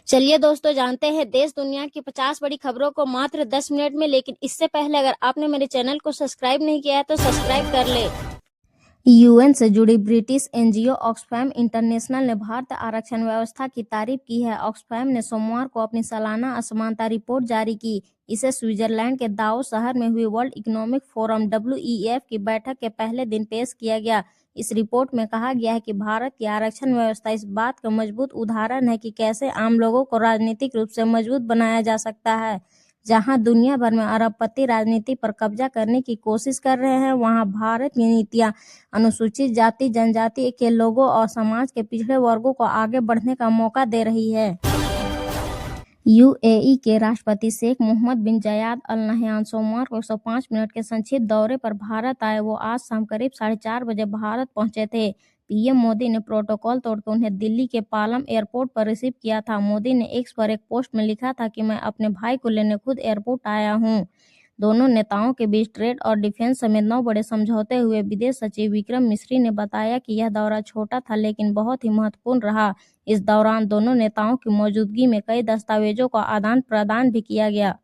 चलिए दोस्तों, जानते हैं देश दुनिया की 50 बड़ी खबरों को मात्र 10 मिनट में। लेकिन इससे पहले अगर आपने मेरे चैनल को सब्सक्राइब नहीं किया है तो सब्सक्राइब कर ले। यूएन से जुड़ी ब्रिटिश एनजीओ ऑक्सफैम इंटरनेशनल ने भारतीय आरक्षण व्यवस्था की तारीफ की है। ऑक्सफैम ने सोमवार को अपनी सालाना असमानता रिपोर्ट जारी की। इसे स्विट्जरलैंड के दावोस शहर में हुई वर्ल्ड इकोनॉमिक फोरम (WEF) की बैठक के पहले दिन पेश किया गया। इस रिपोर्ट में कहा गया है कि भारत की आरक्षण व्यवस्था इस बात का मजबूत उदाहरण है कि कैसे आम लोगों को राजनीतिक रूप से मजबूत बनाया जा सकता है। जहां दुनिया भर में अरबपति राजनीति पर कब्जा करने की कोशिश कर रहे हैं, वहां भारत की नीतियां अनुसूचित जाति जनजाति के लोगों और समाज के पिछड़े वर्गों को आगे बढ़ने का मौका दे रही है। यूएई के राष्ट्रपति शेख मोहम्मद बिन जायद अल नहयान सोमवार को 105 मिनट के संक्षिप्त दौरे पर भारत आए। वो आज शाम करीब 4:30 बजे भारत पहुंचे थे। पीएम मोदी ने प्रोटोकॉल तोड़कर उन्हें दिल्ली के पालम एयरपोर्ट पर रिसीव किया था। मोदी ने एक्स पर एक पोस्ट में लिखा था कि मैं अपने भाई को लेने खुद एयरपोर्ट आया हूं। दोनों नेताओं के बीच ट्रेड और डिफेंस समेत 9 बड़े समझौते हुए। विदेश सचिव विक्रम मिस्री ने बताया कि यह दौरा छोटा था लेकिन बहुत ही महत्वपूर्ण रहा। इस दौरान दोनों नेताओं की मौजूदगी में कई दस्तावेजों का आदान प्रदान भी किया गया।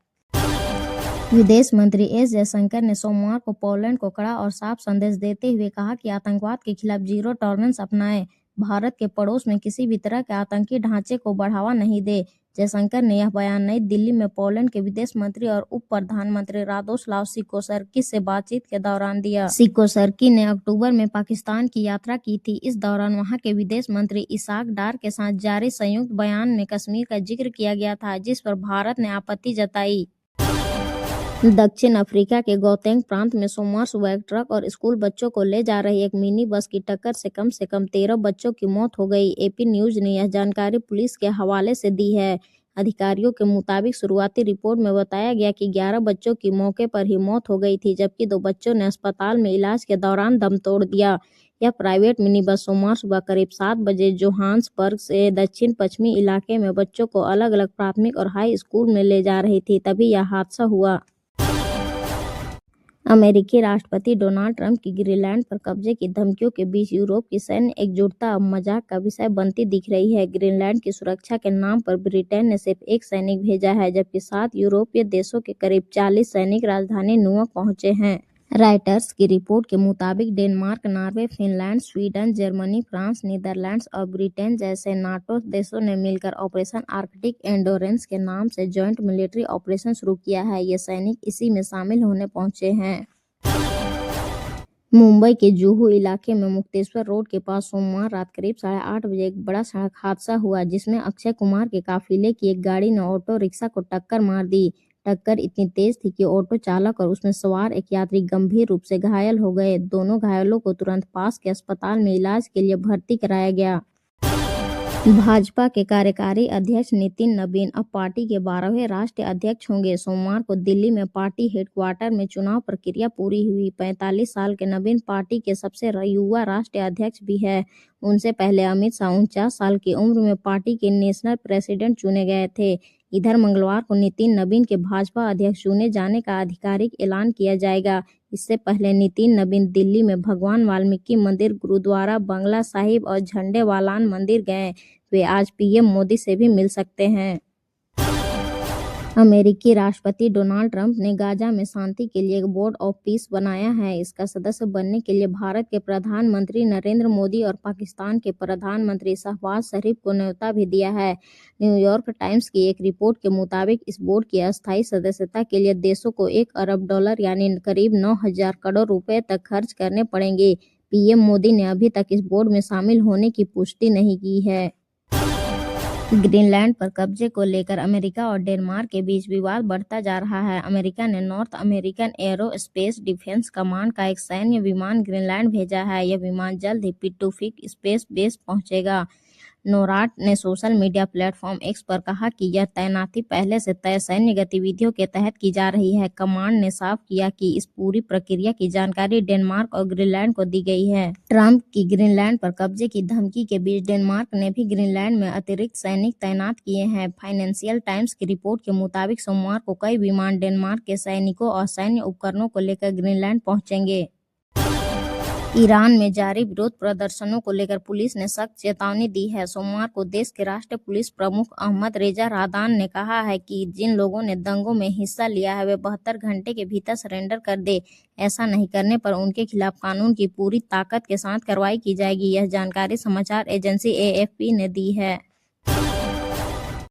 विदेश मंत्री एस जयशंकर ने सोमवार को पोलैंड को कड़ा और साफ संदेश देते हुए कहा कि आतंकवाद के खिलाफ जीरो टॉलरेंस अपनाएं। भारत के पड़ोस में किसी भी तरह के आतंकी ढांचे को बढ़ावा नहीं दे। जयशंकर ने यह बयान नई दिल्ली में पोलैंड के विदेश मंत्री और उप प्रधानमंत्री रादोस्लाव सिकोर्स्की से बातचीत के दौरान दिया। सिकोर्स्की ने अक्टूबर में पाकिस्तान की यात्रा की थी। इस दौरान वहां के विदेश मंत्री इसाक डार के साथ जारी संयुक्त बयान में कश्मीर का जिक्र किया गया था, जिस पर भारत ने आपत्ति जताई। दक्षिण अफ्रीका के गौतेंग प्रांत में सोमवार सुबह एक ट्रक और स्कूल बच्चों को ले जा रही एक मिनी बस की टक्कर से कम 13 बच्चों की मौत हो गई। एपी न्यूज ने यह जानकारी पुलिस के हवाले से दी है। अधिकारियों के मुताबिक शुरुआती रिपोर्ट में बताया गया कि 11 बच्चों की मौके पर ही मौत हो गई थी, जबकि 2 बच्चों ने अस्पताल में इलाज के दौरान दम तोड़ दिया। यह प्राइवेट मिनी बस सोमवार सुबह करीब 7 बजे जोहान्सबर्ग से दक्षिण पश्चिमी इलाके में बच्चों को अलग अलग प्राथमिक और हाई स्कूल में ले जा रही थी, तभी यह हादसा हुआ। अमेरिकी राष्ट्रपति डोनाल्ड ट्रंप की ग्रीनलैंड पर कब्जे की धमकियों के बीच यूरोप की सैन्य एकजुटता अब मजाक का विषय बनती दिख रही है। ग्रीनलैंड की सुरक्षा के नाम पर ब्रिटेन ने सिर्फ 1 सैनिक भेजा है, जबकि 7 यूरोपीय देशों के करीब 40 सैनिक राजधानी नुआक पहुंचे हैं। राइटर्स की रिपोर्ट के मुताबिक Denmark, Norway, Finland, Sweden, Germany, France, Netherlands और ब्रिटेन जैसे नाटो देशों ने मिलकर ऑपरेशन आर्कटिक एंडोरेंस के नाम से जॉइंट मिलिट्री ऑपरेशन शुरू किया है। ये सैनिक इसी में शामिल होने पहुंचे हैं। मुंबई के जुहू इलाके में मुक्तेश्वर रोड के पास सोमवार रात करीब 8:30 बजे एक बड़ा सड़क हादसा हुआ, जिसमें अक्षय कुमार के काफिले की एक गाड़ी ने ऑटो रिक्शा को टक्कर मार दी। टक्कर इतनी तेज थी कि ऑटो चालक और उसमें सवार एक यात्री गंभीर रूप से घायल हो गए। दोनों घायलों को तुरंत पास के अस्पताल में इलाज के लिए भर्ती कराया गया। भाजपा के कार्यकारी अध्यक्ष नितिन नबीन अब पार्टी के 12वें राष्ट्रीय अध्यक्ष होंगे। सोमवार को दिल्ली में पार्टी हेडक्वार्टर में चुनाव प्रक्रिया पूरी हुई। 45 साल के नबीन पार्टी के सबसे युवा राष्ट्रीय अध्यक्ष भी है। उनसे पहले अमित शाह 49 साल की उम्र में पार्टी के नेशनल प्रेसिडेंट चुने गए थे। इधर मंगलवार को नितिन नबीन के भाजपा अध्यक्ष चुने जाने का आधिकारिक ऐलान किया जाएगा। इससे पहले नितिन नबीन दिल्ली में भगवान वाल्मीकि मंदिर, गुरुद्वारा, बंगला साहिब और झंडेवालान मंदिर गए। वे आज पीएम मोदी से भी मिल सकते हैं। अमेरिकी राष्ट्रपति डोनाल्ड ट्रंप ने गाजा में शांति के लिए एक बोर्ड ऑफ पीस बनाया है। इसका सदस्य बनने के लिए भारत के प्रधानमंत्री नरेंद्र मोदी और पाकिस्तान के प्रधानमंत्री शहबाज शरीफ को न्योता भी दिया है। न्यूयॉर्क टाइम्स की एक रिपोर्ट के मुताबिक इस बोर्ड की अस्थायी सदस्यता के लिए देशों को $1 अरब यानी करीब 9,000 करोड़ रुपए तक खर्च करने पड़ेंगे। पीएम मोदी ने अभी तक इस बोर्ड में शामिल होने की पुष्टि नहीं की है। ग्रीनलैंड पर कब्जे को लेकर अमेरिका और डेनमार्क के बीच विवाद बढ़ता जा रहा है। अमेरिका ने north American aerospace defence command का एक सैन्य विमान ग्रीनलैंड भेजा है। यह विमान जल्द ही पिट्टूफिक स्पेस बेस पहुंचेगा। नोराट ने सोशल मीडिया प्लेटफॉर्म एक्स पर कहा कि यह तैनाती पहले से तय सैन्य गतिविधियों के तहत की जा रही है। कमांड ने साफ किया कि इस पूरी प्रक्रिया की जानकारी डेनमार्क और ग्रीनलैंड को दी गई है। ट्रंप की ग्रीनलैंड पर कब्जे की धमकी के बीच डेनमार्क ने भी ग्रीनलैंड में अतिरिक्त सैनिक तैनात किए हैं। फाइनेंशियल टाइम्स की रिपोर्ट के मुताबिक सोमवार को कई विमान डेनमार्क के सैनिकों और सैन्य उपकरणों को लेकर ग्रीनलैंड पहुंचेंगे। ईरान में जारी विरोध प्रदर्शनों को लेकर पुलिस ने सख्त चेतावनी दी है। सोमवार को देश के राष्ट्रीय पुलिस प्रमुख अहमद रेजा रादान ने कहा है कि जिन लोगों ने दंगों में हिस्सा लिया है वे 72 घंटे के भीतर सरेंडर कर दे। ऐसा नहीं करने पर उनके खिलाफ कानून की पूरी ताकत के साथ कार्रवाई की जाएगी। यह जानकारी समाचार एजेंसी AFP ने दी है।